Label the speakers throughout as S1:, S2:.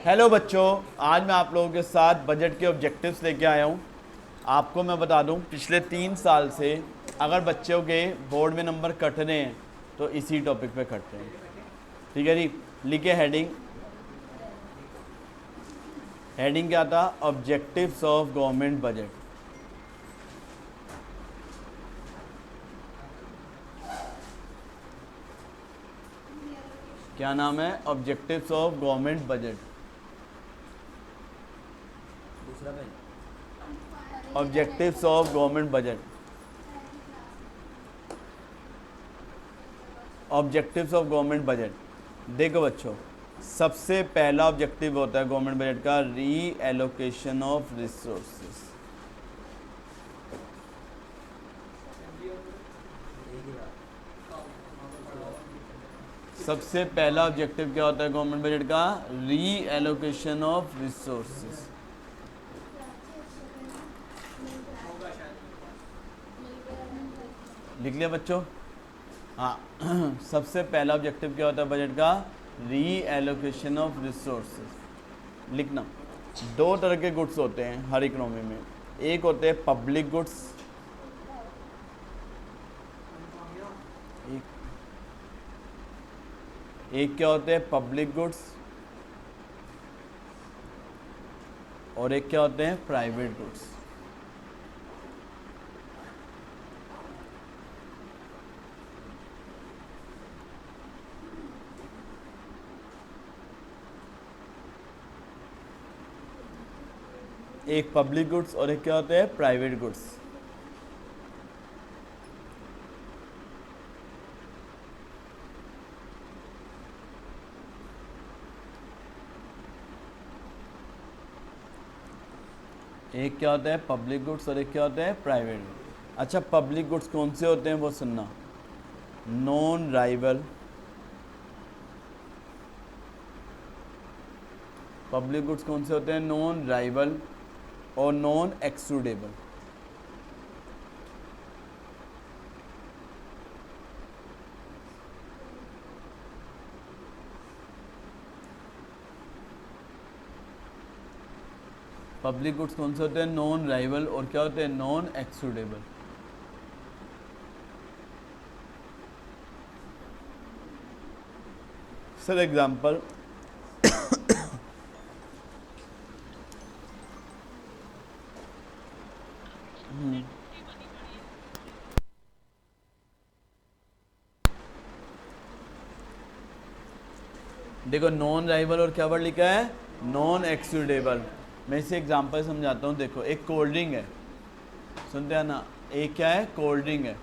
S1: Hello बच्चों, आज मैं आप लोगों के साथ बजट के ऑब्जेक्टिव्स लेके आया हूँ। आपको मैं बता दूँ, पिछले 3 साल से अगर बच्चों के बोर्ड में नंबर कट रहे हैं तो इसी टॉपिक पे कट रहे हैं। ठीक है जी। लिखे हेडिंग। हेडिंग क्या था? Objectives of government budget. क्या नाम है? Objectives of government budget. Objectives of government budget. Objectives of government budget. देखो बच्चों, सबसे पहला ऑब्जेक्टिव होता है गवर्नमेंट बजट का री एलोकेशन ऑफ रिसोर्सेज। सबसे पहला ऑब्जेक्टिव क्या होता है गवर्नमेंट बजट का? री एलोकेशन ऑफ रिसोर्सेज। लिख लिया बच्चों? हाँ सबसे पहला ऑब्जेक्टिव क्या होता है बजट का? री एलोकेशन ऑफ रिसोर्सेज। लिखना। दो तरह के गुड्स होते हैं हर इकोनॉमी में। एक होते हैं पब्लिक गुड्स, एक क्या होते हैं पब्लिक गुड्स और एक क्या होते हैं प्राइवेट गुड्स। एक पब्लिक गुड्स और एक क्या होते हैं प्राइवेट गुड्स। एक क्या होता है पब्लिक गुड्स और एक क्या होता है प्राइवेट गुड्स। अच्छा, पब्लिक गुड्स कौन से होते हैं वो सुनना। नॉन राइवल, पब्लिक गुड्स कौन से होते हैं? नॉन राइवल और नॉन एक्सक्लूडेबल। पब्लिक गुड्स कौन से होते हैं? नॉन राइवल और क्या होते हैं? Non excludable. सर एग्जांपल, देखो नॉन राइवल और क्या वर्ड लिखा है? Non excludable. मैं इसे एग्जांपल समझाता हूँ। देखो एक कोल्ड ड्रिंक है, सुनते हैं ना? एक क्या है? कोल्ड ड्रिंक है।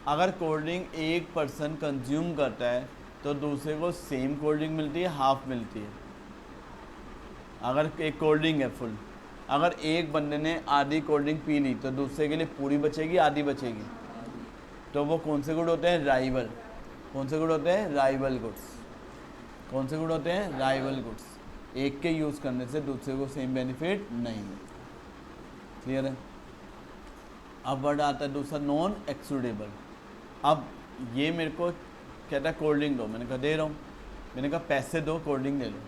S1: अगर कोल्ड ड्रिंक एक पर्सन कंज्यूम करता है तो दूसरे को सेम कोल्ड ड्रिंक मिलती है, हाफ मिलती है। अगर एक कोल्ड ड्रिंक है फुल, अगर एक बंदे ने आधी कोल्ड ड्रिंक पी ली तो दूसरे के लिए पूरी बचेगी, आधी बचेगी। तो वो कौन से गुड होते हैं? राइवल। कौन से गुड होते हैं? Rival goods. कौन से गुड होते हैं? Rival goods. एक के यूज़ करने से दूसरे को सेम बेनिफिट नहीं मिलता। क्लियर है? अब वर्ड आता है दूसरा नॉन एक्सक्लूडेबल। अब ये मेरे को कहता है कोल्ड ड्रिंक दो, मैंने कहा दे रहा हूँ। मैंने कहा पैसे दो, कोल्ड ड्रिंक ले लो।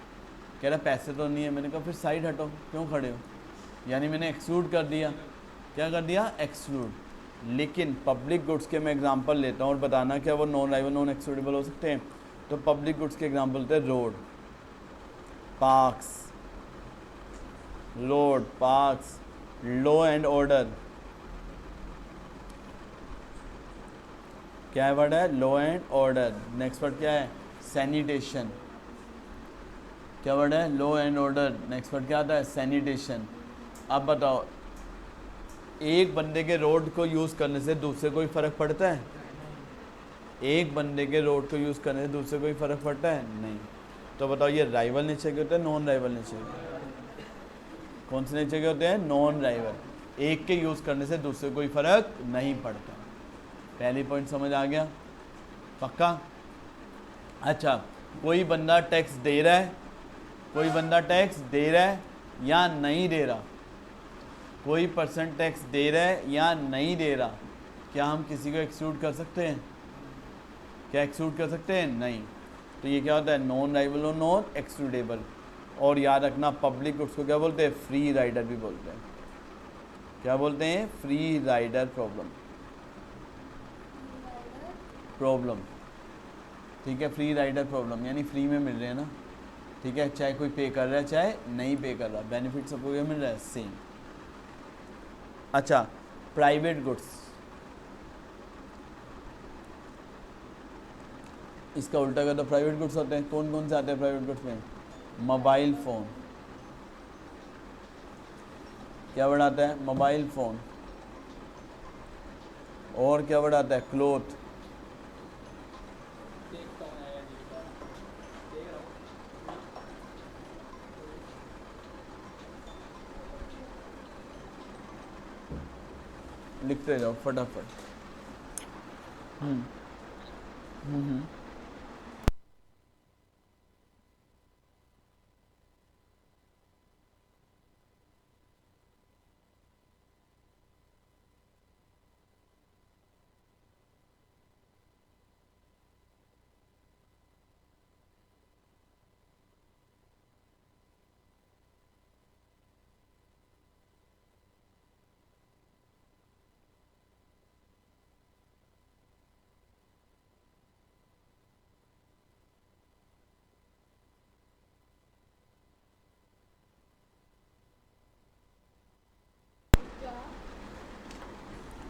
S1: कह रहा पैसे तो नहीं है। मैंने कहा फिर साइड हटो, क्यों खड़े हो? यानी मैंने एक्सक्लूड कर दिया। क्या कर दिया? एक्सक्लूड। लेकिन पब्लिक गुड्स के मैं एग्जांपल लेता हूँ और बताना क्या वो नॉन राइवल नॉन एक्सक्लूडेबल हो सकते हैं। तो पब्लिक गुड्स के एग्जांपल होते हैं road, parks, road, parks, law and order. क्या है वर्ड है? Law and order. Next word क्या है? सैनिटेशन। क्या वर्ड है? Law and order. Next word क्या आता है? सैनिटेशन। अब बताओ, एक बंदे के रोड को यूज़ करने से दूसरे को ही फ़र्क पड़ता है? एक बंदे के रोड को यूज़ करने से दूसरे को ही फ़र्क पड़ता है? नहीं। तो बताओ ये राइवल नेचर के होते हैं, नॉन राइवल नेचर के? कौन से नेचर के होते हैं? Non rival. एक के यूज़ करने से दूसरे को ही फ़र्क नहीं पड़ता। पहली पॉइंट समझ आ गया? पक्का? अच्छा, कोई बंदा टैक्स दे रहा है, कोई बंदा टैक्स दे रहा है या नहीं दे रहा, कोई पर्सन टैक्स दे रहा है या नहीं दे रहा, क्या हम किसी को एक्सक्लूड कर सकते हैं? क्या एक्सक्लूड कर सकते हैं? नहीं। तो ये क्या होता है? नॉन राइवल और नॉन एक्सक्लूडेबल। और याद रखना पब्लिक गुड्स को क्या बोलते हैं, फ्री राइडर भी बोलते हैं। क्या बोलते हैं, फ्री राइडर प्रॉब्लम। ठीक है, फ्री राइडर प्रॉब्लम यानी फ्री में मिल रहे हैं ना। ठीक है, चाहे कोई पे कर रहा है चाहे नहीं पे कर रहा, बेनिफिट सबको क्या मिल रहा है, सेम। अच्छा, प्राइवेट गुड्स, इसका उल्टा कर दो, प्राइवेट गुड्स होते हैं, कौन कौन से आते हैं प्राइवेट गुड्स में, मोबाइल फ़ोन, क्या बढ़ाता है, मोबाइल फ़ोन, और क्या बढ़ाता है, क्लोथ, लिखते जाओ फटाफट। हम्म हम्म।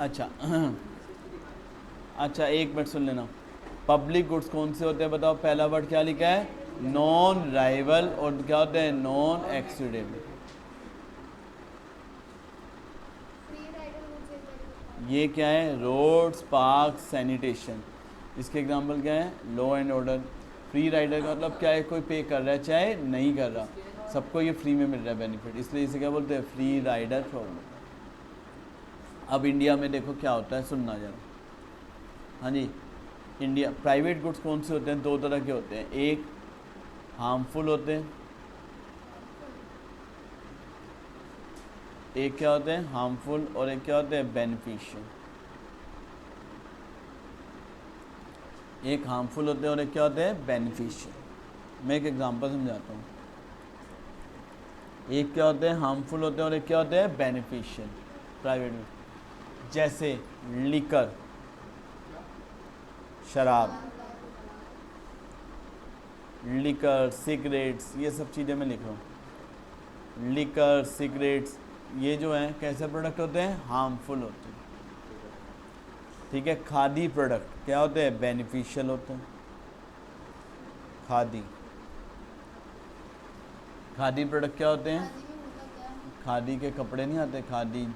S1: अच्छा अच्छा, एक मिनट सुन लेना। पब्लिक गुड्स कौन से होते हैं बताओ, पहला वर्ड क्या लिखा है, नॉन राइवल, और क्या होते हैं, नॉन एक्सीडेबल। ये क्या है, रोड्स, पार्क, सैनिटेशन। इसके एग्जांपल क्या है, law and order. Free rider का मतलब क्या है, कोई पे कर रहा है चाहे नहीं कर रहा, सबको ये फ्री में मिल रहा है बेनिफिट, इसलिए इसे क्या बोलते हैं, फ्री राइडर प्रॉब्लम। अब इंडिया में देखो क्या होता है, सुनना जरा। हाँ जी, इंडिया प्राइवेट गुड्स कौन से होते हैं, दो तरह के होते हैं, एक हार्मफुल होते हैं, एक क्या होते हैं हार्मफुल, और एक क्या होते हैं बेनिफिशियल। एक हार्मफुल होते हैं और एक क्या होते हैं बेनिफिशियल। मैं एक एग्जांपल समझाता हूँ। एक क्या होते हैं हार्मफुल होते हैं और एक क्या होते हैं बेनिफिशियल प्राइवेट में, जैसे लिकर, शराब, लिकर, सिगरेट्स, ये सब चीज़ें मैं लिख रहा हूँ। लिकर, सिगरेट्स, ये जो हैं कैसे प्रोडक्ट होते हैं, हार्मफुल होते हैं। ठीक है, खादी प्रोडक्ट क्या होते हैं, बेनिफिशियल होते हैं। खादी, खादी प्रोडक्ट क्या होते हैं, खादी के कपड़े नहीं आते, खादी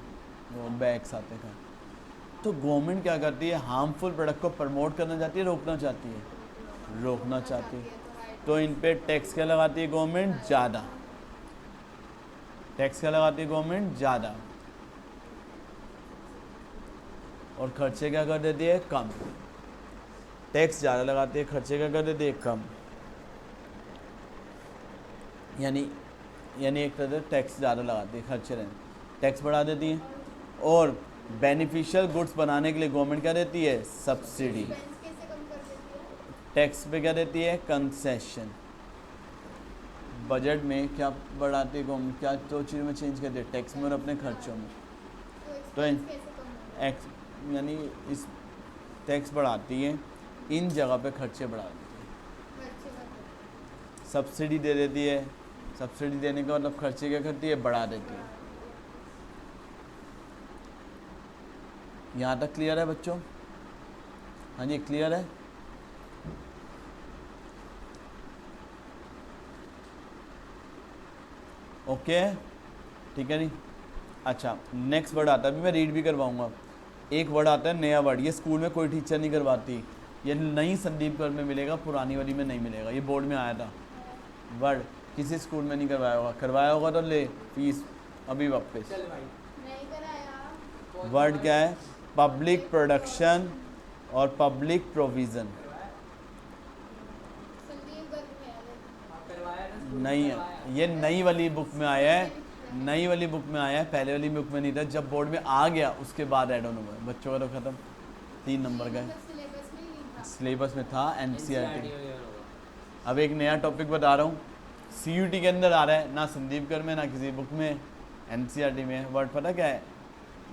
S1: वो बैग्स आते हैं। तो गवर्नमेंट क्या करती है, हार्मफुल प्रोडक्ट को प्रमोट करना चाहती है, रोकना चाहती है, रोकना चाहती है। तो इन पे टैक्स क्या लगाती है गवर्नमेंट, ज़्यादा। टैक्स क्या लगाती है गवर्नमेंट, ज़्यादा, और खर्चे क्या कर देती है, कम। टैक्स ज़्यादा लगाती है, खर्चे क्या कर देती है, कम। यानी एक तरह से टैक्स ज़्यादा लगाती है, खर्चे रहने, टैक्स बढ़ा देती है। और बेनिफिशियल गुड्स बनाने के लिए गवर्नमेंट क्या देती है, सब्सिडी। टैक्स पे क्या देती है, कंसेशन। बजट में क्या बढ़ाती है गवर्नमेंट, क्या दो चीज़ों में चेंज करती है, टैक्स में और अपने खर्चों में। तो यानी इस टैक्स बढ़ाती है, इन जगह पे खर्चे बढ़ा देती है, सब्सिडी दे देती है। सब्सिडी देने का मतलब खर्चे क्या करती है, बढ़ा देती है। यहाँ तक क्लियर है बच्चों? हाँ जी, क्लियर है। ओके, ठीक है नहीं। अच्छा, नेक्स्ट वर्ड आता है, अभी मैं रीड भी करवाऊंगा। एक वर्ड आता है नया वर्ड, ये स्कूल में कोई टीचर नहीं करवाती, ये नई संदीप कर में मिलेगा, पुरानी वाली में नहीं मिलेगा। ये बोर्ड में आया था वर्ड, किसी स्कूल में नहीं करवाया होगा, करवाया होगा तो ले फीस अभी वापस। वर्ड क्या है, पब्लिक प्रोडक्शन और पब्लिक प्रोविज़न। नहीं है, ये नई वाली बुक में आया है, नई वाली बुक में आया है, पहले वाली बुक में नहीं था। जब बोर्ड में आ गया उसके बाद ऐड ऑन हुआ, बच्चों का तो ख़त्म, 3 नंबर का सिलेबस में था, एनसीईआरटी। अब एक नया टॉपिक बता रहा हूँ, CUT के अंदर आ रहा है, ना संदीप कर में ना किसी बुक में, NCERT में है। वर्ड पता क्या है,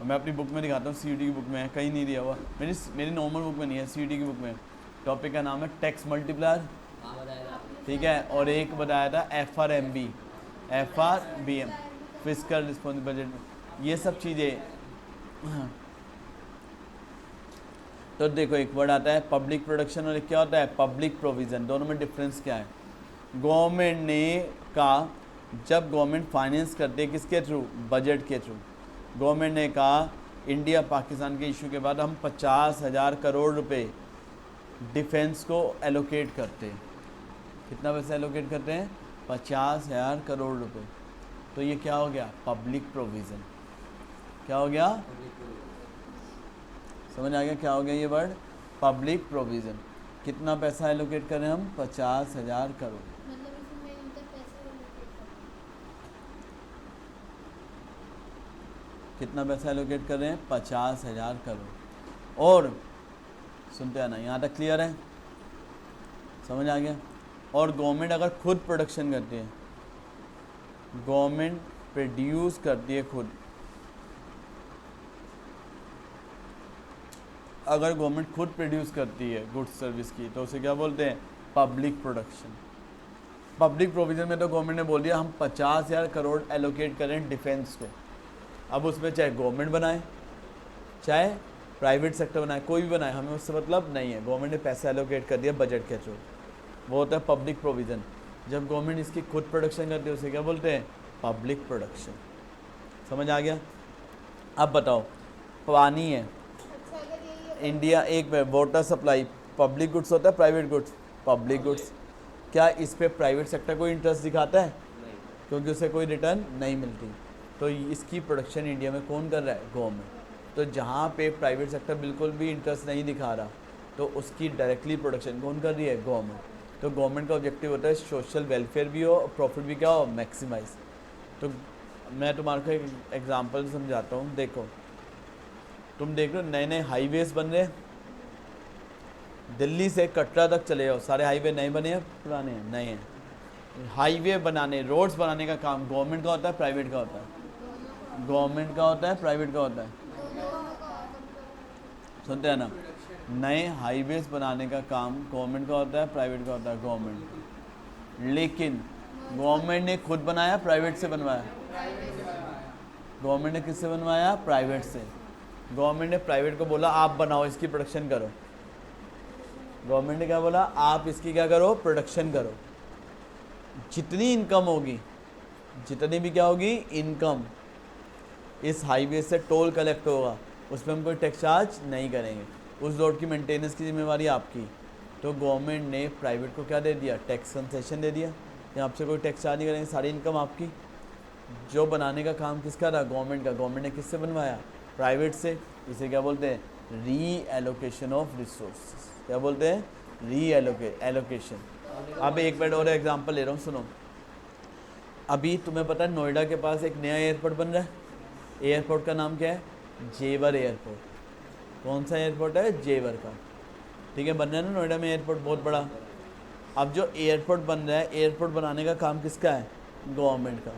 S1: मैं अपनी बुक में दिखाता हूँ, CUT की बुक में है, कहीं नहीं दिया हुआ, मेरी नॉर्मल बुक में नहीं है, CUT की बुक में। टॉपिक का नाम है टैक्स मल्टीप्लायर, ठीक है, और एक बताया था FRMB, FRBM, physical responsible budget, ये सब चीज़ें। तो देखो एक वर्ड आता है पब्लिक प्रोडक्शन और एक क्या होता है पब्लिक प्रोविज़न, दोनों में डिफरेंस क्या है। गवर्नमेंट ने कहा, जब गवर्नमेंट फाइनेंस करती है किसके थ्रू, बजट के थ्रू, गवर्नमेंट ने कहा इंडिया पाकिस्तान के इशू के बाद हम 50,000 करोड़ रुपए डिफेंस को एलोकेट करते हैं। कितना पैसा एलोकेट करते हैं, 50,000 करोड़ रुपए। तो ये क्या हो गया, पब्लिक प्रोविज़न। क्या हो गया, समझ आ गया क्या हो गया ये वर्ड, पब्लिक प्रोविज़न। कितना पैसा एलोकेट कर रहे हैं हम, 50,000 करोड़। कितना पैसा एलोकेट कर रहे हैं, 50,000 करोड़। और सुनते आना, यहाँ तक क्लियर है, समझ आ गया। और गवर्नमेंट अगर खुद प्रोडक्शन करती है, गवर्नमेंट प्रोड्यूस करती है खुद, अगर गवर्नमेंट खुद प्रोड्यूस करती है गुड्स सर्विस की, तो उसे क्या बोलते हैं, पब्लिक प्रोडक्शन। पब्लिक प्रोविज़न में तो गवर्नमेंट ने बोल दिया हम 50,000 करोड़ एलोकेट करें डिफेंस को। अब उसमें चाहे गवर्नमेंट बनाए चाहे प्राइवेट सेक्टर बनाए, कोई भी बनाए, हमें उससे मतलब नहीं है, गवर्नमेंट ने पैसा एलोकेट कर दिया बजट के थ्रू, वो होता है पब्लिक प्रोविज़न। जब गवर्नमेंट इसकी खुद प्रोडक्शन करती है उसे क्या बोलते हैं, पब्लिक प्रोडक्शन। समझ आ गया। अब बताओ, पानी है इंडिया, एक वाटर सप्लाई, पब्लिक गुड्स होता है प्राइवेट गुड्स, पब्लिक गुड्स। क्या इस पे प्राइवेट सेक्टर कोई इंटरेस्ट दिखाता है, क्योंकि उसे कोई रिटर्न नहीं मिलती। तो इसकी प्रोडक्शन इंडिया में कौन कर रहा है, गवर्नमेंट। तो जहाँ पे प्राइवेट सेक्टर बिल्कुल भी इंटरेस्ट नहीं दिखा रहा, तो उसकी डायरेक्टली प्रोडक्शन कौन कर रही है, गवर्नमेंट। तो गवर्नमेंट का ऑब्जेक्टिव होता है सोशल वेलफेयर भी हो और प्रॉफिट भी क्या हो, मैक्सिमाइज। तो मैं तुम्हारे को एक एग्जांपल समझाता हूँ। देखो तुम देख लो, नए नए हाईवेज बन रहे हैं, दिल्ली से कटरा तक चले जाओ, सारे हाईवे नए बने हैं पुराने हैं, नए हैं। हाईवे बनाने, रोड्स बनाने का काम गवर्नमेंट का होता है प्राइवेट का होता है, गवर्नमेंट का होता है प्राइवेट का होता है, सुनते हैं ना। नए हाईवेज बनाने का काम गवर्नमेंट का होता है प्राइवेट का होता है, गवर्नमेंट का। लेकिन गवर्नमेंट ने खुद बनाया प्राइवेट से बनवाया, गवर्नमेंट ने किससे बनवाया, प्राइवेट से। गवर्नमेंट ने प्राइवेट को बोला आप बनाओ, इसकी प्रोडक्शन करो। गवर्नमेंट ने क्या बोला, आप इसकी क्या करो, प्रोडक्शन करो। जितनी इनकम होगी, जितनी भी क्या होगी इनकम, इस हाईवे से टोल कलेक्ट होगा, उस पर हम कोई टैक्स चार्ज नहीं करेंगे, उस रोड की मेंटेनेंस की जिम्मेवारी आपकी। तो गवर्नमेंट ने प्राइवेट को क्या दे दिया, टैक्स कंसेशन दे दिया, कि आपसे कोई टैक्स चार्ज नहीं करेंगे, सारी इनकम आपकी। जो बनाने का काम किसका था, गवर्नमेंट का। गवर्नमेंट ने किससे बनवाया, प्राइवेट से। इसे क्या बोलते हैं, री एलोकेशन ऑफ रिसोर्स। क्या बोलते हैं, री एलोकेशन। अब एक मिनट और एग्जांपल ले रहा हूँ, सुनो। अभी तुम्हें पता है नोएडा के पास एक नया एयरपोर्ट बन रहा है, एयरपोर्ट का नाम क्या है, जेवर एयरपोर्ट। कौन सा एयरपोर्ट है, जेवर का, ठीक है, बन रहा है ना नोएडा में एयरपोर्ट, बहुत बड़ा। अब जो एयरपोर्ट बन रहा है, एयरपोर्ट बनाने का काम किसका है, गवर्नमेंट का।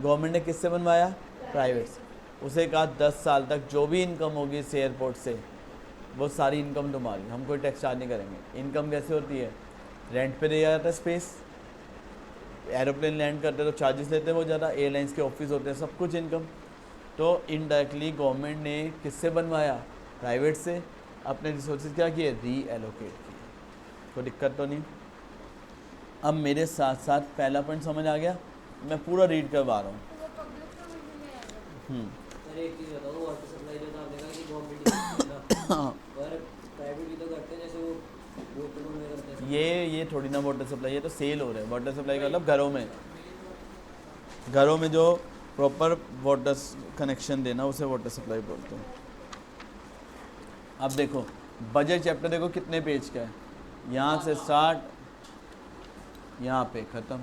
S1: गवर्नमेंट ने किससे बनवाया, प्राइवेट से। उसे कहा 10 साल तक जो भी इनकम होगी इस एयरपोर्ट से, वो सारी इनकम तुम्हारी, हम कोई टैक्स चार्ज नहीं करेंगे। इनकम कैसे होती है, रेंट पे दिया जाता है स्पेस, एरोप्लेन लैंड करते तो चार्जेस लेते हैं वो ज़्यादा, एयरलाइंस के ऑफिस होते हैं, सब कुछ इनकम। तो इनडायरेक्टली गवर्नमेंट ने किससे बनवाया, प्राइवेट से। अपने रिसोर्सेज क्या किए, री एलोकेट किए। कोई दिक्कत तो नहीं। अब मेरे साथ साथ पहला पॉइंट समझ आ गया, मैं पूरा रीड करवा रहा हूँ।
S2: सर एक चीज़ बताओ, वाटर सप्लाई जो आपने कहा कि गवर्नमेंट पर प्राइवेट भी तो करते हैं, जैसे वो बोतलों में करते हैं।
S1: ये थोड़ी ना वाटर सप्लाई, ये तो सेल हो रहा है। वाटर सप्लाई का मतलब घरों में जो प्रॉपर वाटर कनेक्शन देना, उसे वाटर सप्लाई बोलते हैं। अब देखो बजट चैप्टर, देखो कितने पेज का है, यहाँ से स्टार्ट यहाँ पे ख़त्म,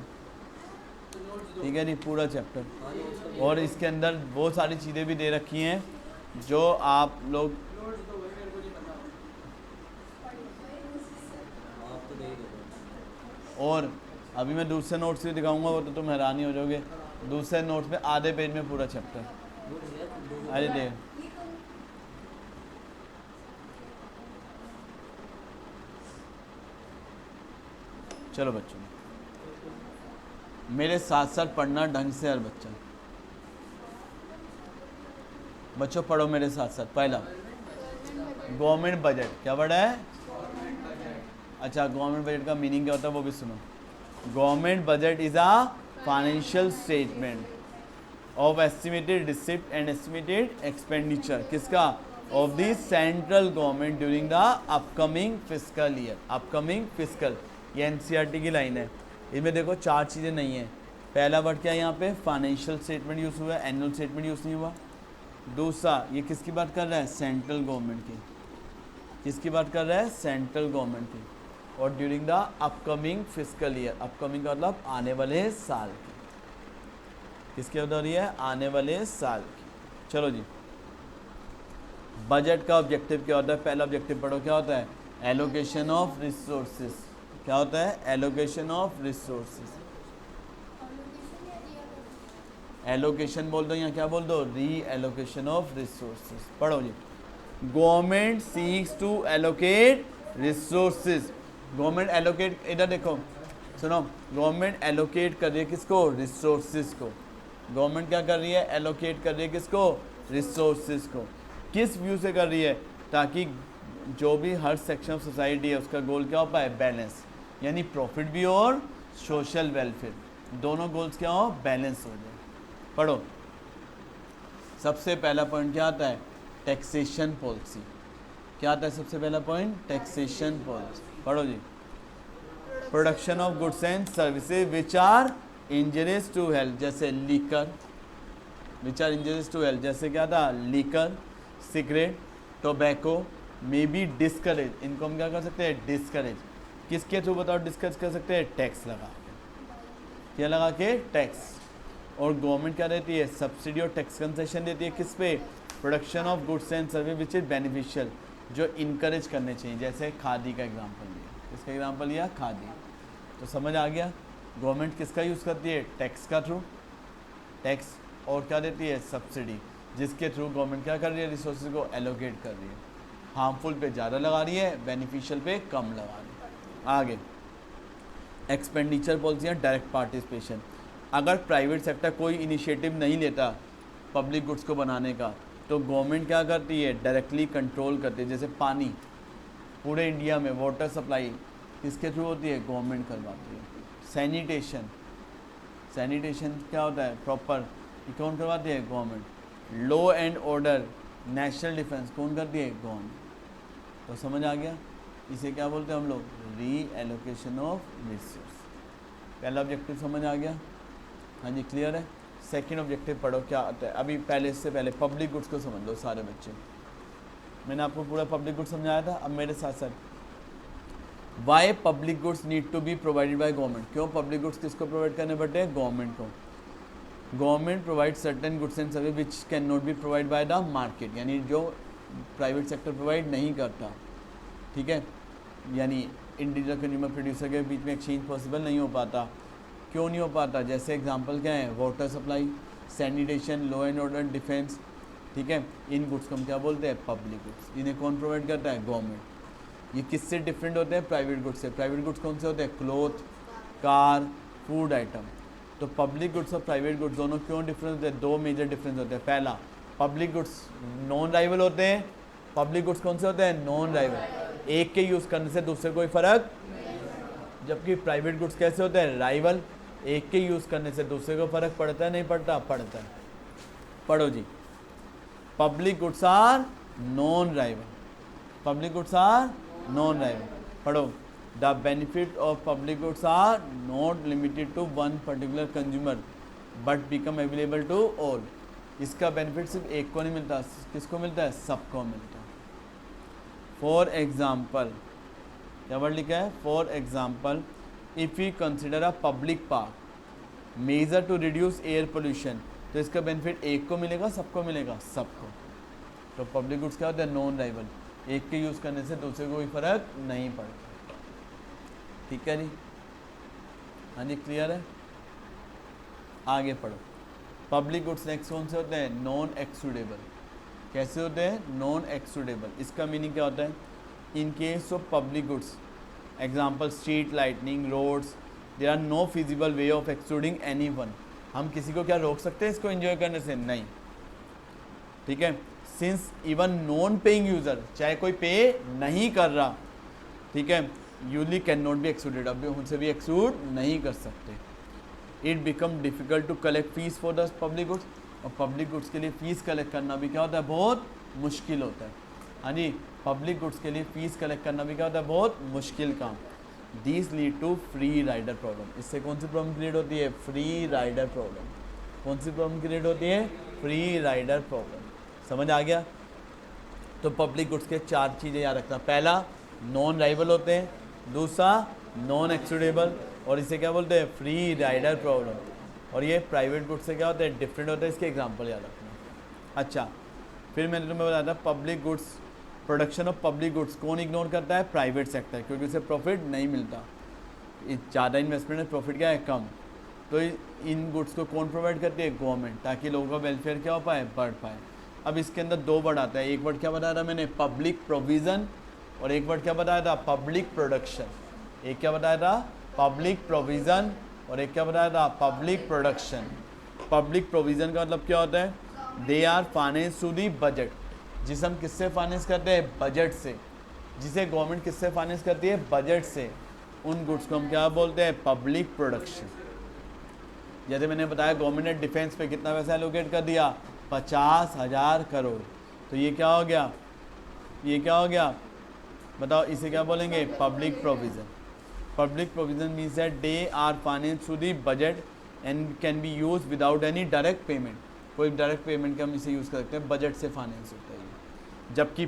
S1: ठीक है नहीं, पूरा चैप्टर। और इसके अंदर बहुत सारी चीज़ें भी दे रखी हैं जो आप लोग और अभी मैं दूसरे नोट्स भी दिखाऊंगा, वो तो तुम हैरान ही हो जाओगे। दूसरे नोट्स में आधे पेज में पूरा चैप्टर। अरे देख, चलो बच्चों मेरे साथ साथ पढ़ना ढंग से हर बच्चा। बच्चों पढ़ो मेरे साथ साथ। पहला गवर्नमेंट बजट, क्या वर्ड है? अच्छा, गवर्नमेंट बजट का मीनिंग क्या होता है वो भी सुनो। Government budget is a financial statement of estimated receipt and estimated expenditure, किसका? Of the central government during the upcoming fiscal year. Upcoming fiscal, ये एनसीईआरटी की लाइन है। इनमें देखो 4 चीज़ें नहीं है। पहला वर्ड क्या है यहाँ पे? फाइनेंशियल स्टेटमेंट यूज़ हुआ है, एनुअल स्टेटमेंट यूज़ नहीं हुआ। दूसरा, ये किसकी बात कर रहा है? सेंट्रल गवर्नमेंट की। किसकी बात कर रहा है? सेंट्रल गवर्नमेंट की। और during the upcoming fiscal year, upcoming का मतलब आने वाले साल की। किसकी बात हो रही है? आने वाले साल की। चलो जी, बजट का ऑब्जेक्टिव क्या होता है? पहला ऑब्जेक्टिव पढ़ो, क्या होता है? Allocation of resources. क्या होता है? Allocation of resources. एलोकेशन बोल दो या क्या बोल दो? री एलोकेशन ऑफ रिसोर्सेज। पढ़ो जी, government seeks to allocate resources. Government allocate, इधर देखो सुनो, गवर्नमेंट एलोकेट कर रही है किसको? रिसोर्सेज को। गवर्नमेंट क्या कर रही है? एलोकेट कर रही है किसको? रिसोर्सेज को। किस व्यू से कर रही है? ताकि जो भी हर सेक्शन ऑफ सोसाइटी है उसका गोल क्या हो पाए? बैलेंस, यानी प्रॉफिट भी हो और सोशल वेलफेयर, दोनों गोल्स क्या हो? बैलेंस हो जाए। पढ़ो, सबसे पहला पॉइंट क्या आता है? Taxation policy. क्या आता है सबसे पहला पॉइंट? Taxation policy. पढ़ो जी, production of goods and services which are injurious to health, जैसे liquor, which are injurious to health, जैसे क्या था? Liquor, cigarette, tobacco may be discourage. इनको हम क्या कर सकते हैं? डिस्करेज। किसके थ्रू बताओ डिस्करेज कर सकते हैं? टैक्स लगा के। क्या लगा के? टैक्स। और गवर्नमेंट क्या देती है? सब्सिडी और टैक्स कंसेशन देती है। किस पे? Production of goods and service which is beneficial, जो इनकरेज करने चाहिए। जैसे खादी का एग्जांपल लिया, किसका एग्जांपल लिया? खादी। तो समझ आ गया, गवर्नमेंट किसका यूज़ करती है? टैक्स का थ्रू, टैक्स। और क्या देती है? सब्सिडी, जिसके थ्रू गवर्नमेंट क्या कर रही है? रिसोर्सेज को एलोकेट कर रही है। हार्मफुल पे ज़्यादा लगा रही है, बेनिफिशियल पे कम लगा रही है। आगे एक्सपेंडिचर पॉलिसी है, डायरेक्ट पार्टिसिपेशन। अगर प्राइवेट सेक्टर कोई इनिशिएटिव नहीं लेता पब्लिक गुड्स को बनाने का, तो गवर्नमेंट क्या करती है? डायरेक्टली कंट्रोल करती है। जैसे पानी, पूरे इंडिया में वाटर सप्लाई किसके थ्रू होती है? गवर्नमेंट करवाती है। सैनिटेशन, सैनिटेशन क्या होता है? प्रॉपर, ये कौन करवाती है? Government. Law and order, national defence कौन करती है? गवर्नमेंट। तो समझ आ गया, इसे क्या बोलते हैं हम लोग? री एलोकेशन ऑफ रिसोर्स। पहला ऑब्जेक्टिव समझ आ गया? हाँ जी, क्लियर है। सेकंड ऑब्जेक्टिव पढ़ो, क्या आता है? अभी पहले, इससे पहले पब्लिक गुड्स को समझ लो सारे बच्चे। मैंने आपको पूरा पब्लिक गुड्स समझाया था। अब मेरे साथ साथ, why public goods need to be provided by government. क्यों पब्लिक गुड्स किसको प्रोवाइड करने पड़ते हैं? गवर्नमेंट को। Government provide certain goods and service which can not be provide by the market, यानी जो प्राइवेट सेक्टर प्रोवाइड नहीं करता। ठीक है, यानी इंडिविजुअल कंज्यूमर प्रोड्यूसर के बीच में एक्सचेंज पॉसिबल नहीं हो पाता। क्यों नहीं हो पाता? जैसे एग्जांपल क्या है? Water supply, sanitation, law and order, defence. ठीक है, इन गुड्स को हम क्या बोलते हैं? Public goods. इन्हें कौन प्रोवाइड करता है? गवर्नमेंट। ये किससे डिफरेंट होते हैं? प्राइवेट गुड्स से। प्राइवेट गुड्स कौन से होते हैं? Cloth, car, food item. तो पब्लिक गुड्स और प्राइवेट गुड्स दोनों क्यों डिफरेंस होते हैं? दो मेजर डिफरेंस होते हैं। पहला, पब्लिक गुड्स नॉन राइवल होते हैं। पब्लिक गुड्स कौन से होते हैं? नॉन राइवल, एक के यूज़ करने से दूसरे कोई फ़र्क। जबकि प्राइवेट गुड्स कैसे होते हैं? राइवल, एक के यूज़ करने से दूसरे को फ़र्क पड़ता है नहीं पड़ता? पड़ता है। पढ़ो जी, public goods are non rival. Public goods are non rival. पढ़ो, the benefit of public goods are not limited to one particular consumer but become available to all. इसका बेनिफिट सिर्फ एक को नहीं मिलता, किसको मिलता है? सबको मिलता है। फॉर एग्जाम्पल, क्या वर्ड लिखा है? For example, if you consider a public park measure to reduce air pollution, तो इसका बेनिफिट एक को मिलेगा, सबको मिलेगा? सबको। तो पब्लिक गुड्स क्या होता है? नॉन राइवल, एक के यूज़ करने से दूसरे को कोई फ़र्क नहीं पड़ता। ठीक है जी, हाँ जी, क्लियर है? आगे पढ़ो। पब्लिक गुड्स नेक्स्ट कौन से होते हैं? Non excludable. कैसे होते हैं? Non excludable. इसका मीनिंग क्या होता है? In case of public goods, example street lightning, roads, there are no feasible way of excluding anyone. हम किसी को क्या रोक सकते हैं इसको एंजॉय करने से? नहीं। ठीक है, since even non paying user, चाहे कोई पे नहीं कर रहा, ठीक है, usually can not be excluded, अब उनसे भी एक्सक्लूड नहीं कर सकते। It become difficult to collect fees for the public goods, और पब्लिक गुड्स के लिए फ़ीस कलेक्ट करना भी क्या होता है? बहुत मुश्किल होता है। हाँ जी, पब्लिक गुड्स के लिए फ़ीस कलेक्ट करना भी क्या होता है? बहुत मुश्किल काम। This lead to free rider problem. इससे कौन सी प्रॉब्लम क्रिएट होती है? Free rider problem. कौन सी प्रॉब्लम क्रिएट होती है? Free rider problem. समझ आ गया? तो पब्लिक गुड्स के 4 चीज़ें याद रखना। पहला, नॉन राइवल होते हैं, दूसरा नॉन एक्सक्लूडेबल, और इसे क्या बोलते हैं? Free rider problem. और ये प्राइवेट गुड्स से क्या होता है? डिफरेंट होता है। इसके एग्जांपल याद रखना। अच्छा, फिर मैंने तुम्हें बताया था public goods, production of public goods कौन इग्नोर करता है? प्राइवेट सेक्टर, क्योंकि उसे प्रॉफिट नहीं मिलता। ज़्यादा इन्वेस्टमेंट में प्रॉफिट क्या है? कम। तो इन गुड्स को कौन प्रोवाइड करती है? गवर्नमेंट, ताकि लोगों का वेलफेयर क्या हो पाए? बढ़ पाए। अब इसके अंदर 2 वर्ड आता है। एक वर्ड क्या बताया था मैंने? पब्लिक प्रोविज़न, और एक वर्ड क्या बताया था? Public production. एक क्या बताया था? पब्लिक प्रोविज़न, और एक क्या बताया था? Public production. पब्लिक प्रोविज़न का मतलब क्या होता है? They are finance through the budget, जिसे हम किससे फाइनेंस करते हैं? बजट से। जिसे गवर्नमेंट किससे फाइनेंस करती है? बजट से। उन गुड्स को हम क्या बोलते हैं? Public production. जैसे मैंने बताया गवर्नमेंट ने डिफेंस पे कितना पैसा एलोकेट कर दिया? 50,000 करोड़। तो ये क्या हो गया? ये क्या हो गया? बताओ, इसे क्या बोलेंगे? Public provision. Public provision means that they are finance through the budget and can be use without any direct payment. कोई डायरेक्ट पेमेंट का हम इसे यूज़ कर सकते हैं, बजट से फाइनेंस होता है ये। जबकि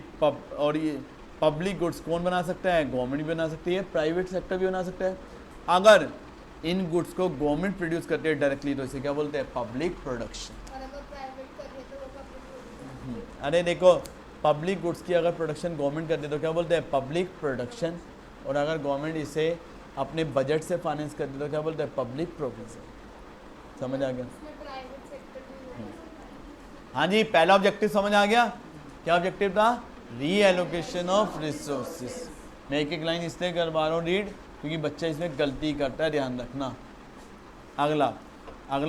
S1: और ये पब्लिक गुड्स कौन बना सकता है? गवर्नमेंट भी बना सकती है, प्राइवेट सेक्टर भी बना सकता है। अगर इन गुड्स को गवर्नमेंट प्रोड्यूस करती है डायरेक्टली, तो इसे क्या बोलते हैं? Public production. अरे देखो, पब्लिक गुड्स की अगर प्रोडक्शन गवर्नमेंट करती है तो क्या बोलते हैं? Public production. और अगर गवर्नमेंट इसे अपने बजट से फाइनेंस करती है तो क्या बोलते हैं? Public provision. समझ आ गया? हाँ जी, पहला ऑब्जेक्टिव समझ आ गया? क्या ऑब्जेक्टिव था? Reallocation of resources. मैं एक लाइन इसलिए करवा रहा हूँ रीड, क्योंकि बच्चा इसमें गलती करता है, ध्यान रखना। अगला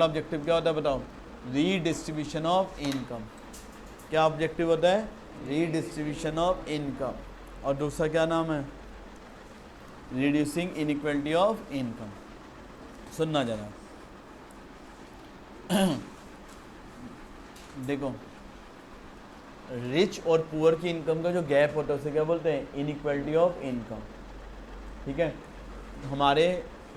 S1: ऑब्जेक्टिव क्या होता है बताओ? Redistribution of income. क्या ऑब्जेक्टिव होता है? Redistribution of income. और दूसरा क्या नाम है? Reducing inequality of income. सुनना जरा। देखो, रिच और पुअर की इनकम का जो गैप होता है उसे क्या बोलते हैं? Inequality of income. ठीक है, हमारे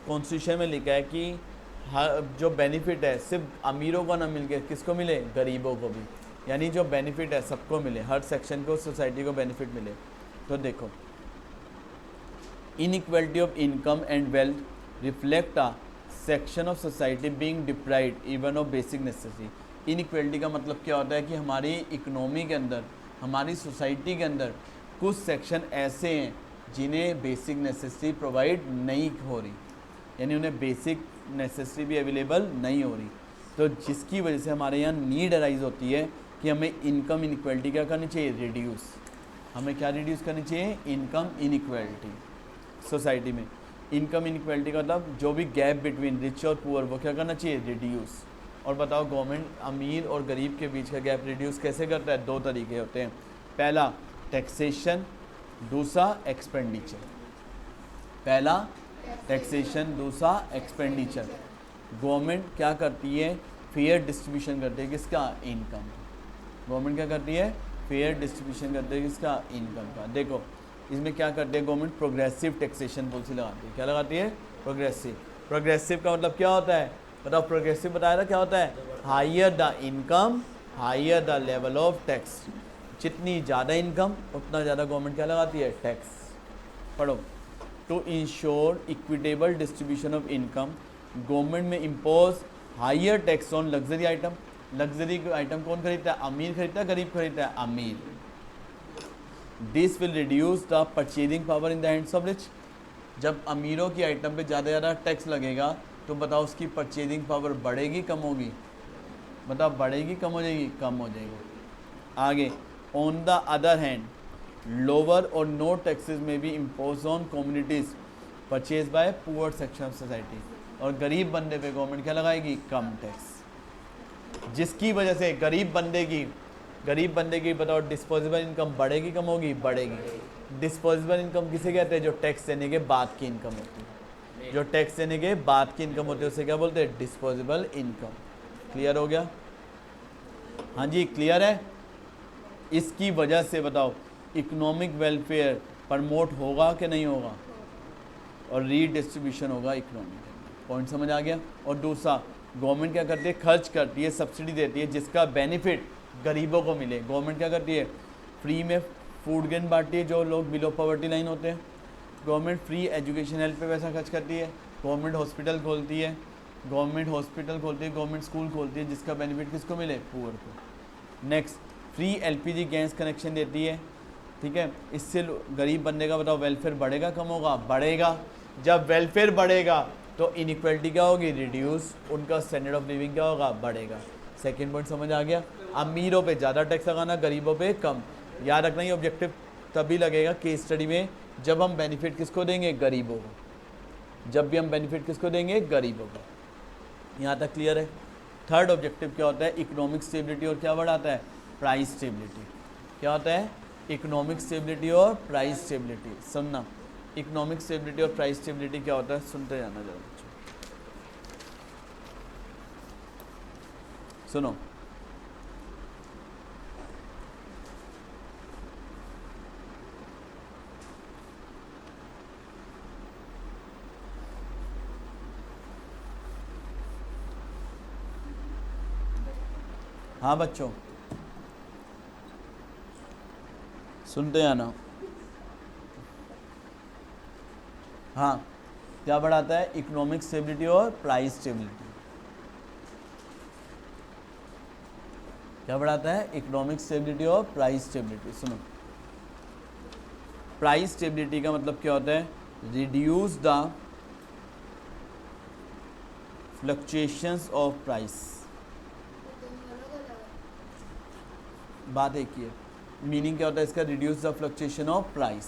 S1: कॉन्स्टिट्यूशन में लिखा है कि हर जो बेनिफिट है सिर्फ अमीरों को ना मिलके किसको मिले? गरीबों को भी। यानी जो बेनिफिट है सबको मिले, हर सेक्शन को, सोसाइटी को बेनिफिट मिले। तो देखो, inequality of income and wealth reflect a section of society being deprived even of basic necessity. Inequality का मतलब क्या होता है कि हमारी इकोनॉमी के अंदर, हमारी सोसाइटी के अंदर कुछ सेक्शन ऐसे हैं जिन्हें बेसिक नेसेसिटी प्रोवाइड नहीं हो रही, यानी उन्हें बेसिक नेसेसिटी भी अवेलेबल नहीं हो रही। तो जिसकी वजह से हमारे यहाँ नीड अराइज होती है कि हमें इनकम इनइक्वालिटी क्या करनी चाहिए? रिड्यूस। हमें क्या रिड्यूस करनी चाहिए? इनकम इनइक्वालिटी सोसाइटी में। इनकम इनइक्वालिटी का मतलब जो भी गैप बिटवीन रिच और पुअर, वो क्या करना चाहिए? रिड्यूस। और बताओ, गवर्नमेंट अमीर और गरीब के बीच का गैप रिड्यूस कैसे करता है? 2 तरीके होते हैं। पहला टैक्सेशन, दूसरा एक्सपेंडिचर। पहला टैक्सेशन, दूसरा एक्सपेंडिचर। गवर्नमेंट क्या करती है? फेयर डिस्ट्रीब्यूशन करती है किसका? इनकम। गवर्नमेंट क्या करती है? फेयर डिस्ट्रीब्यूशन करती है किसका? इनकम का। देखो, इसमें क्या करती है गवर्नमेंट? प्रोग्रेसिव टैक्सेशन पॉलिसी लगाती है। क्या लगाती है? प्रोग्रेसिव। प्रोग्रेसिव का मतलब क्या होता है? बताओ, प्रोग्रेसिव बताया था क्या होता है? Higher the income higher the level of tax. जितनी ज़्यादा इनकम उतना ज़्यादा गवर्नमेंट क्या लगाती है? टैक्स। पढ़ो, to ensure equitable distribution of income government may impose higher tax on luxury item. Luxury item कौन खरीदता है? अमीर खरीदता है, गरीब खरीदता है? अमीर। This will reduce the purchasing power in the hands of rich. जब अमीरों की आइटम पे ज़्यादा टैक्स लगेगा तो बताओ उसकी परचेजिंग पावर बढ़ेगी कम होगी? बताओ बढ़ेगी कम हो जाएगी? कम हो जाएगी। आगे, on the other hand lower और नो टैक्सेस में भी impose on communities purchase by poor section of society. और गरीब बंदे पे गवर्नमेंट क्या लगाएगी? कम टैक्स। जिसकी वजह से गरीब बंदे की बताओ डिस्पोजेबल इनकम बढ़ेगी कम होगी? बढ़ेगी। डिस्पोजेबल इनकम किसे कहते हैं? जो टैक्स देने के बाद की इनकम होती है। जो टैक्स देने के बाद की इनकम होती है उसे क्या बोलते हैं? Disposable income. क्लियर हो गया? हाँ जी, क्लियर है। इसकी वजह से बताओ इकोनॉमिक वेलफेयर प्रमोट होगा कि नहीं होगा? और रीडिस्ट्रीब्यूशन होगा इकोनॉमी के अंदर। पॉइंट समझ आ गया? और दूसरा, गवर्नमेंट क्या करती है? खर्च करती है, सब्सिडी देती है जिसका बेनिफिट गरीबों को मिले। गवर्नमेंट क्या करती है? फ्री में फूड ग्रेन बांटती है जो लोग बिलो पॉवर्टी लाइन होते हैं। गवर्नमेंट फ्री एजुकेशन हेल्थ पे पैसा खर्च करती है। गवर्नमेंट हॉस्पिटल खोलती है, गवर्नमेंट स्कूल खोलती है जिसका बेनिफिट किसको मिले? पुअर को। Next, free LPG gas connection देती है, ठीक है। इससे गरीब बंदे का बताओ वेलफेयर बढ़ेगा कम होगा? बढ़ेगा। जब वेलफेयर बढ़ेगा तो इनइक्वालिटी क्या होगी? रिड्यूस। उनका स्टैंडर्ड ऑफ लिविंग क्या होगा? बढ़ेगा। सेकेंड पॉइंट समझ आ गया? अमीरों पे ज़्यादा टैक्स लगाना, गरीबों पे कम। याद रखना ये ऑब्जेक्टिव तभी लगेगा केस स्टडी में जब हम बेनिफिट किसको देंगे? गरीबों को। जब भी हम बेनिफिट किसको देंगे? गरीबों को। यहाँ तक क्लियर है? थर्ड ऑब्जेक्टिव क्या होता है? इकोनॉमिक स्टेबिलिटी और क्या बढ़ाता है? Price stability. क्या होता है? इकोनॉमिक स्टेबिलिटी और प्राइस स्टेबिलिटी। सुनना, इकोनॉमिक स्टेबिलिटी और प्राइस स्टेबिलिटी क्या होता है? सुनते जाना जरा बच्चों। सुनो, हाँ बच्चों सुनते जाना। हाँ, क्या बढ़ाता है? इकोनॉमिक स्टेबिलिटी और प्राइस स्टेबिलिटी। क्या बढ़ाता है? इकोनॉमिक स्टेबिलिटी और प्राइस स्टेबिलिटी। सुनो, प्राइस स्टेबिलिटी का मतलब क्या होता है? Reduce the fluctuations of price. बात एक ही है। मीनिंग क्या होता है इसका? Reduce the fluctuation of price.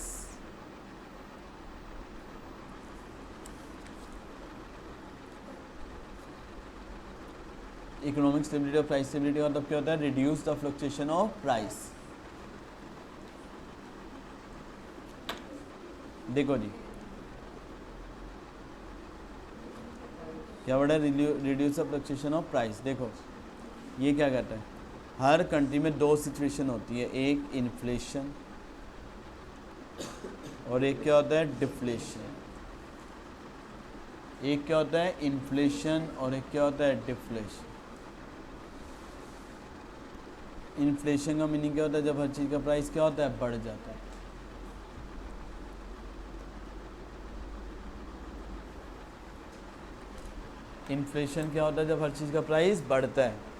S1: Economic stability और प्राइस स्टेबिलिटी का मतलब क्या होता है? Reduce the fluctuation of price. देखो जी, क्या वर्ड है? Reduce the fluctuation of price. देखो ये क्या कहता है? हर कंट्री में दो सिचुएशन होती है, एक इन्फ्लेशन और एक क्या होता है? डिफ्लेशन। एक क्या होता है? इन्फ्लेशन और एक क्या होता है? डिफ्लेशन। इन्फ्लेशन का मीनिंग क्या होता है? जब हर चीज़ का प्राइस क्या होता है? बढ़ जाता है। इन्फ्लेशन क्या होता है? जब हर चीज़ का प्राइस बढ़ता है।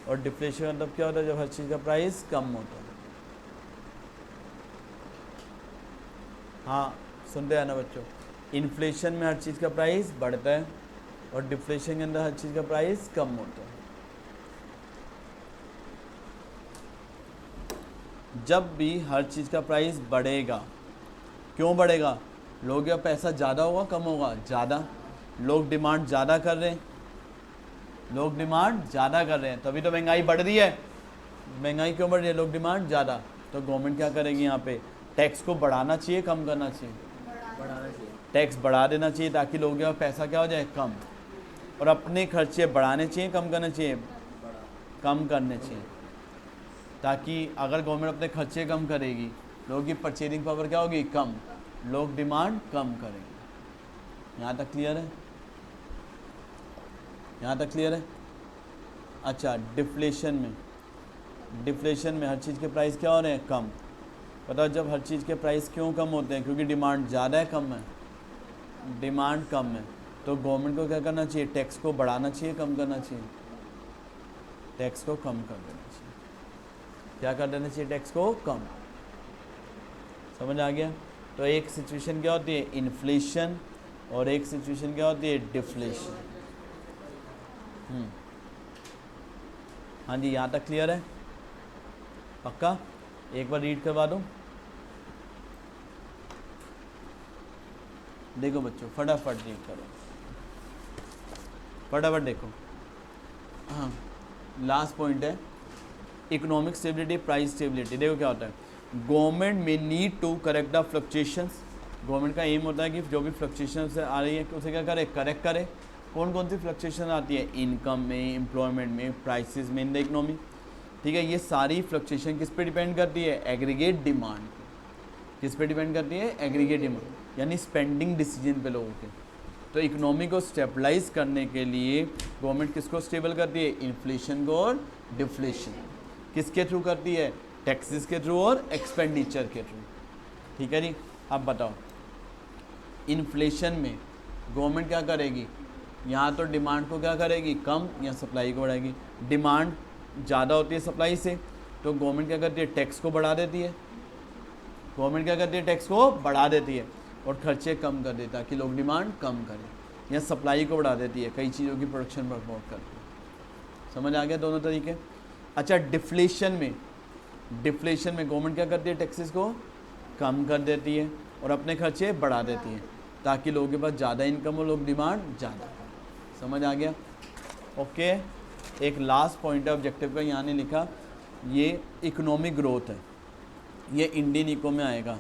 S1: और डिफ्लेशन का मतलब क्या होता है? जब हर चीज़ का प्राइस कम होता है। हाँ, सुनते हैं ना बच्चों? इन्फ्लेशन में हर चीज़ का प्राइस बढ़ता है और डिफ्लेशन के अंदर हर चीज़ का प्राइस कम होता है। जब भी हर चीज़ का प्राइस बढ़ेगा, क्यों बढ़ेगा? लोगों का पैसा ज़्यादा होगा कम होगा? ज़्यादा। लोग डिमांड ज़्यादा कर रहे हैं, लोग डिमांड ज़्यादा कर रहे हैं, तभी तो महंगाई बढ़ रही है। महंगाई क्यों बढ़ रही है? लोग डिमांड ज़्यादा। तो गवर्नमेंट क्या करेगी? यहाँ पे टैक्स को बढ़ाना चाहिए कम करना चाहिए?
S2: बढ़ाना चाहिए।
S1: टैक्स बढ़ा देना चाहिए ताकि लोगों के पास पैसा क्या हो जाए? कम। और अपने खर्चे बढ़ाने चाहिए कम करने चाहिए? कम करने चाहिए। ताकि अगर गवर्नमेंट अपने खर्चे कम करेगी, लोगों की परचेजिंग पावर क्या होगी? कम। लोग डिमांड कम करेंगे। यहाँ तक क्लियर है? यहाँ तक क्लियर है? अच्छा, डिफ्लेशन में हर चीज़ के प्राइस क्या हो रहे हैं? कम। बताओ जब हर चीज़ के प्राइस क्यों कम होते हैं? क्योंकि डिमांड ज़्यादा है कम है? डिमांड कम है। तो गवर्नमेंट को क्या करना चाहिए? टैक्स को बढ़ाना चाहिए कम करना चाहिए? टैक्स को कम कर देना चाहिए। क्या कर देना चाहिए? टैक्स को कम। समझ आ गया? तो एक सिचुएशन क्या होती है? इन्फ्लेशन और एक सिचुएशन क्या होती है? डिफ्लेशन। हाँ जी, यहाँ तक क्लियर है? पक्का? एक बार रीड करवा दूँ? देखो बच्चों, फटाफट रीड करो, फटाफट देखो। हाँ, लास्ट पॉइंट है इकोनॉमिक स्टेबिलिटी, प्राइस स्टेबिलिटी। देखो क्या होता है, गवर्नमेंट में need to correct the fluctuations. Government का एम होता है कि जो भी फ्लक्चुएशंस आ रही है उसे क्या करे, करेक्ट करे। कौन कौन सी फ्लक्चुएशन आती है, इनकम में, एम्प्लॉयमेंट में, प्राइसेस में इन द इकोनॉमी। ठीक है, ये सारी फ्लक्चुएशन किस पे डिपेंड करती है, एग्रीगेट डिमांड। किस पे डिपेंड करती है, एग्रीगेट डिमांड, यानी स्पेंडिंग डिसीजन पे लोगों के। तो इकोनॉमी को स्टेबलाइज करने के लिए गवर्नमेंट किसको स्टेबल करती है, इन्फ्लेशन को और डिफ्लेशन। किसके थ्रू करती है, टैक्सेस के थ्रू और एक्सपेंडिचर के थ्रू। ठीक है जी, अब बताओ इन्फ्लेशन में गवर्नमेंट क्या करेगी, यहाँ तो डिमांड को क्या करेगी, कम, या सप्लाई को बढ़ाएगी। डिमांड ज़्यादा होती है सप्लाई से, तो गवर्नमेंट क्या करती है, टैक्स को बढ़ा देती है। गवर्नमेंट क्या करती है, टैक्स को बढ़ा देती है और खर्चे कम कर देता है कि लोग डिमांड कम करें, या सप्लाई को बढ़ा देती है, कई चीज़ों की प्रोडक्शन प्रमोट करती है। समझ आ गया दोनों तरीके। अच्छा, डिफ्लेशन में गवर्नमेंट क्या करती है, टैक्सेस को कम कर देती है और अपने खर्चे बढ़ा देती है, ताकि लोगों के पास ज़्यादा इनकम हो, लोग डिमांड ज़्यादा। समझ आ गया? ओके, एक लास्ट पॉइंट है ऑब्जेक्टिव का, यहाँ ने लिखा ये इकोनॉमिक ग्रोथ है, ये इंडियन इको में आएगा।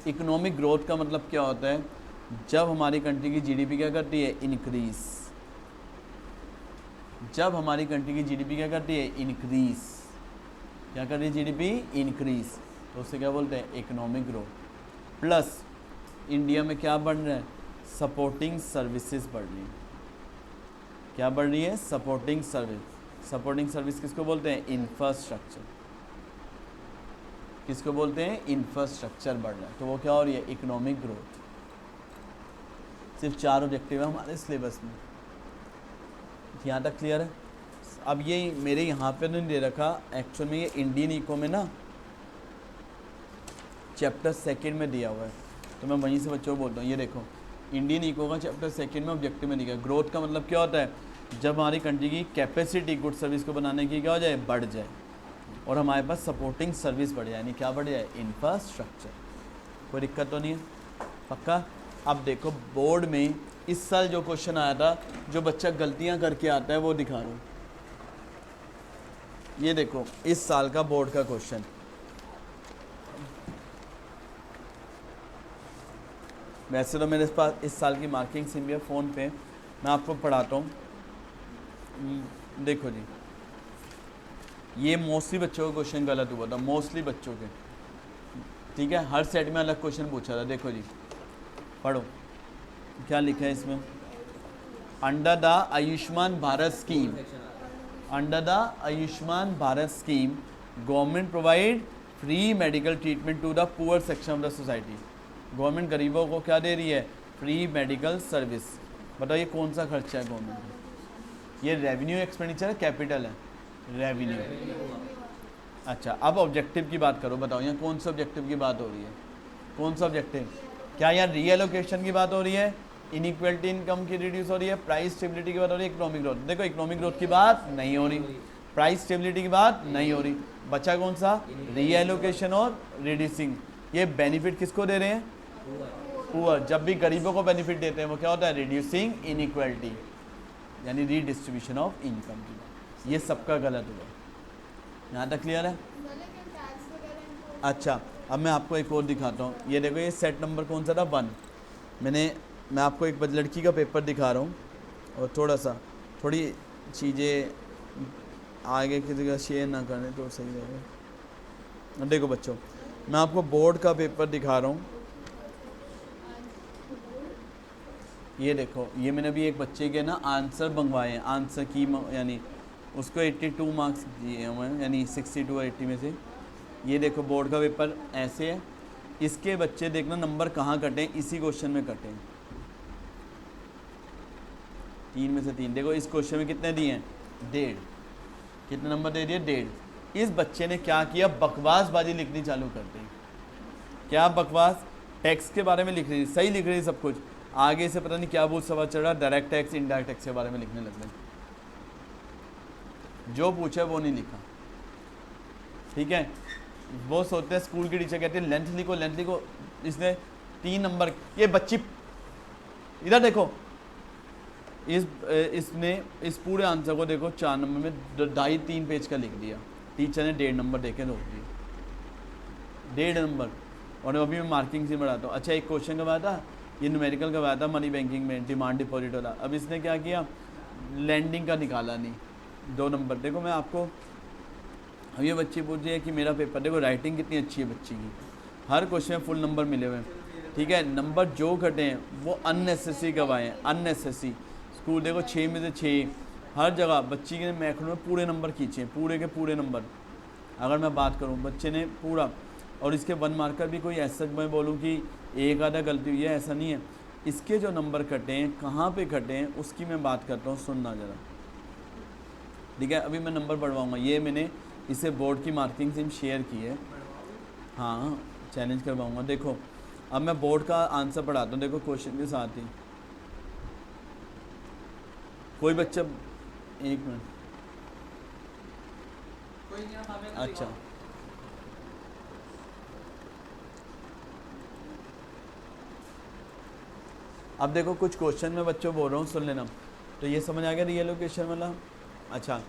S1: इकोनॉमिक ग्रोथ का मतलब क्या होता है, जब हमारी कंट्री की जीडीपी क्या करती है, इंक्रीज। जब हमारी कंट्री की जीडीपी क्या करती है, इंक्रीज। क्या कर रही है जीडीपी, इंक्रीज, तो उससे क्या बोलते हैं, इकोनॉमिक ग्रोथ। प्लस इंडिया में क्या बढ़ रहा है, सपोर्टिंग सर्विसेज बढ़ रही है। क्या बढ़ रही है, सपोर्टिंग सर्विस। सपोर्टिंग सर्विस किसको बोलते हैं, इंफ्रास्ट्रक्चर। किसको बोलते हैं, इंफ्रास्ट्रक्चर बढ़ रहा है, तो वो क्या हो रही है, इकोनॉमिक ग्रोथ। सिर्फ 4 ऑब्जेक्टिव है हमारे सिलेबस में, यहाँ तक क्लियर है? अब ये मेरे यहाँ पे नहीं दे रखा, एक्चुअल में ये इंडियन इको में ना चैप्टर 2 में दिया हुआ है, तो मैं वहीं से बच्चों को बोलता हूँ। ये देखो, इंडियन इको का चैप्टर 2 में ऑब्जेक्टिव में दिया है। ग्रोथ का मतलब क्या होता है, जब हमारी कंट्री की कैपेसिटी गुड सर्विस को बनाने की क्या हो जाए, बढ़ जाए, और हमारे पास सपोर्टिंग सर्विस बढ़ जाए, यानी क्या बढ़ जाए, इंफ्रास्ट्रक्चर। कोई दिक्कत तो नहीं है? पक्का? अब देखो बोर्ड में इस साल जो क्वेश्चन आया था, जो बच्चा गलतियां करके आता है वो दिखा रहा हूँ। ये देखो इस साल का बोर्ड का क्वेश्चन, वैसे तो मेरे पास इस साल की मार्किंग सिम भी है फ़ोन पे, मैं आपको पढ़ाता हूँ। देखो जी, ये मोस्टली बच्चों का क्वेश्चन गलत हुआ था, मोस्टली बच्चों के। ठीक है, हर सेट में अलग क्वेश्चन पूछा था। देखो जी, पढ़ो क्या लिखा है इसमें। Under the Ayushman Bharat scheme, under the Ayushman Bharat scheme government provide free medical treatment to the poor section of the society. Government गरीबों को क्या दे रही है, फ्री मेडिकल सर्विस। बताइए कौन सा खर्चा है गवर्नमेंट का, ये रेवेन्यू एक्सपेंडिचर है, कैपिटल है, रेवेन्यू। अच्छा, अब ऑब्जेक्टिव की बात करो, बताओ यहाँ कौन सा ऑब्जेक्टिव की बात हो रही है, कौन सा ऑब्जेक्टिव? क्या यहाँ रीएलोकेशन की बात हो रही है, इनइक्वलिटी इनकम की रिड्यूस हो रही है, प्राइस स्टेबिलिटी की बात हो रही है, इकोनॉमिक ग्रोथ? देखो इकोनॉमिक ग्रोथ की बात नहीं हो रही, प्राइस स्टेबिलिटी की बात नहीं हो रही, बचा कौन सा, रीएलोकेशन और रिड्यूसिंग। ये बेनिफिट किसको दे रहे हैं, पुअर। जब भी गरीबों को बेनिफिट देते हैं वो क्या होता है, रिड्यूसिंग इनइक्वालिटी, यानी रीडिस्ट्रीब्यूशन ऑफ इनकम की। ये सबका गलत हुआ, यहाँ तक क्लियर है? अच्छा, अब मैं आपको एक और दिखाता हूँ। ये देखो, ये सेट नंबर कौन सा था, 1। मैं आपको एक लड़की का पेपर दिखा रहा हूँ, और थोड़ी चीज़ें आगे किसी का शेयर ना करें तो सही रहेगा। देखो बच्चों, मैं आपको बोर्ड का पेपर दिखा रहा हूँ। ये देखो, ये मैंने अभी एक बच्चे के ना आंसर मंगवाए हैं, आंसर की यानी उसको 82 मार्क्स दिए हुए हैं, यानी 62 और 80 में से। ये देखो बोर्ड का पेपर ऐसे है, इसके बच्चे देखना नंबर कहाँ कटे, इसी क्वेश्चन में कटे, 3 में से 3। देखो इस क्वेश्चन में कितने दिए हैं, 1.5। कितने नंबर दे दिए, 1.5। इस बच्चे ने क्या किया, बकवासबाजी लिखनी चालू कर दी। क्या बकवास, टैक्स के बारे में लिख रही, सही लिख रही सब कुछ, आगे से पता नहीं क्या बहुत सवाल चल रहा है, डायरेक्ट टैक्स इनडायरेक्ट टैक्स के बारे में लिखने लग गए, जो पूछा वो नहीं लिखा, ठीक है। वो सोचते हैं स्कूल की टीचर कहते हैं लेंथ लिखो, लेंथ लिखो, इसने 3 नंबर, ये बच्ची इधर देखो, इसने इस पूरे आंसर को देखो 4 नंबर में 2.5-3 पेज का लिख दिया, टीचर ने 1.5 नंबर देके रोक दिया, 1.5 नंबर। और अभी मैं मार्किंग से बढ़ाता हूँ। अच्छा, एक क्वेश्चन करवाया था, ये न्यूमेरिकल करवाया था मनी बैंकिंग में, डिमांड डिपॉजिट वाला। अब इसने क्या किया, लैंडिंग का निकाला नहीं, 2 नंबर। देखो मैं आपको, अब ये बच्ची पूछ रही है कि मेरा पेपर, देखो राइटिंग कितनी अच्छी है बच्ची की, हर क्वेश्चन में फुल नंबर मिले हुए हैं, ठीक है। नंबर जो घटे हैं वो अननेसेसरी करवाए हैं, अननेसेसरी। स्कूल देखो 6 में से 6, हर जगह बच्ची के मैथ्स में पूरे नंबर खींचे, पूरे के पूरे नंबर। अगर मैं बात करूँ बच्चे ने पूरा, और इसके 1 मार्कर भी कोई ऐसा मैं बोलूँ कि एक आधा गलती हुई है, ऐसा नहीं है। इसके जो नंबर कटे हैं, कहाँ पे कटे हैं, उसकी मैं बात करता हूँ, सुनना ज़रा, ठीक है। अभी मैं नंबर बढ़वाऊँगा, ये मैंने इसे बोर्ड की मार्किंग से शेयर की है, हाँ चैलेंज करवाऊँगा। देखो अब मैं बोर्ड का आंसर पढ़ाता हूँ, देखो क्वेश्चन के साथ ही। कोई बच्चा, 1 मिनट, अच्छा अब देखो कुछ क्वेश्चन में बच्चों बोल रहा हूँ, सुन लेना। तो ये समझ आ गया रीएलोकेशन वाला। अच्छा,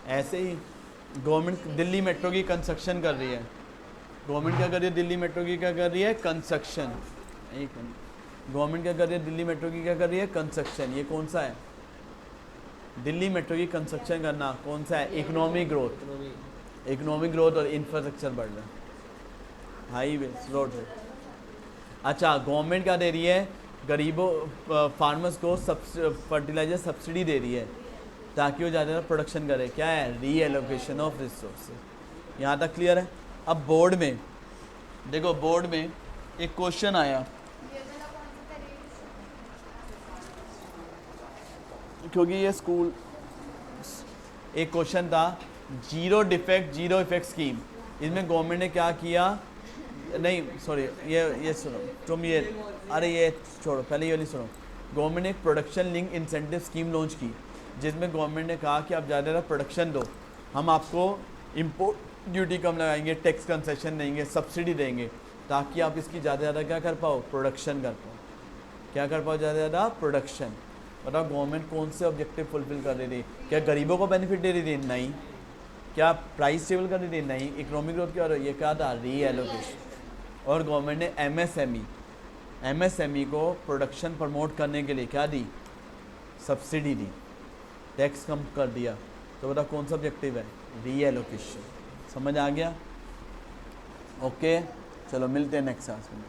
S1: ऐसे ही गवर्नमेंट दिल्ली मेट्रो की कंस्ट्रक्शन कर रही है, गवर्नमेंट क्या कर रही है, दिल्ली मेट्रो की क्या कर रही है, कंस्ट्रक्शन। एक मिनट, गवर्नमेंट क्या कर रही है, दिल्ली मेट्रो की क्या कर रही है, कंस्ट्रक्शन। ये कौन सा है, दिल्ली मेट्रो की कंस्ट्रक्शन करना, कौन सा है, इकोनॉमिक ग्रोथ। इकोनॉमिक ग्रोथ और इंफ्रास्ट्रक्चर बढ़ रहा है, हाईवे रोड। अच्छा, गवर्नमेंट क्या दे रही है, गरीबों फार्मर्स को फर्टिलाइजर सब्सिडी दे रही है ताकि वो ज़्यादा प्रोडक्शन करे। क्या है, रीएलोकेशन ऑफ रिसोर्सेज। यहाँ तक क्लियर है। अब बोर्ड में देखो, बोर्ड में एक क्वेश्चन आया, क्योंकि ये स्कूल, एक क्वेश्चन था zero defect zero effect scheme. इसमें गवर्नमेंट ने क्या किया, नहीं सॉरी, ये सुनो तुम, ये अरे ये छोड़ो, पहले ये वाली सुनो। गवर्नमेंट ने एक production link incentive scheme launch की, जिसमें गवर्नमेंट ने कहा कि आप ज़्यादा प्रोडक्शन दो, हम आपको इम्पोर्ट ड्यूटी कम लगाएंगे, टैक्स कंसेशन देंगे, सब्सिडी देंगे, ताकि आप इसकी ज़्यादा क्या कर पाओ, प्रोडक्शन कर पाओ। क्या कर पाओ, ज़्यादा प्रोडक्शन। बताओ गवर्नमेंट कौन से ऑब्जेक्टिव फुलफिल कर रही थी, क्या गरीबों को बेनिफिट दे रही थी, नहीं। क्या प्राइस स्टेबल कर रही थी, नहीं। इकोनॉमिक ग्रोथ क्या, ये क्या था, रीएलोकेशन। और गवर्नमेंट ने एमएसएमई को प्रोडक्शन प्रमोट करने के लिए क्या दी, सब्सिडी दी, टैक्स कम कर दिया। तो बताओ कौन सा ऑब्जेक्टिव है, रीएलोकेशन। समझ आ गया, ओके। चलो मिलते हैं नेक्स्ट क्लास में।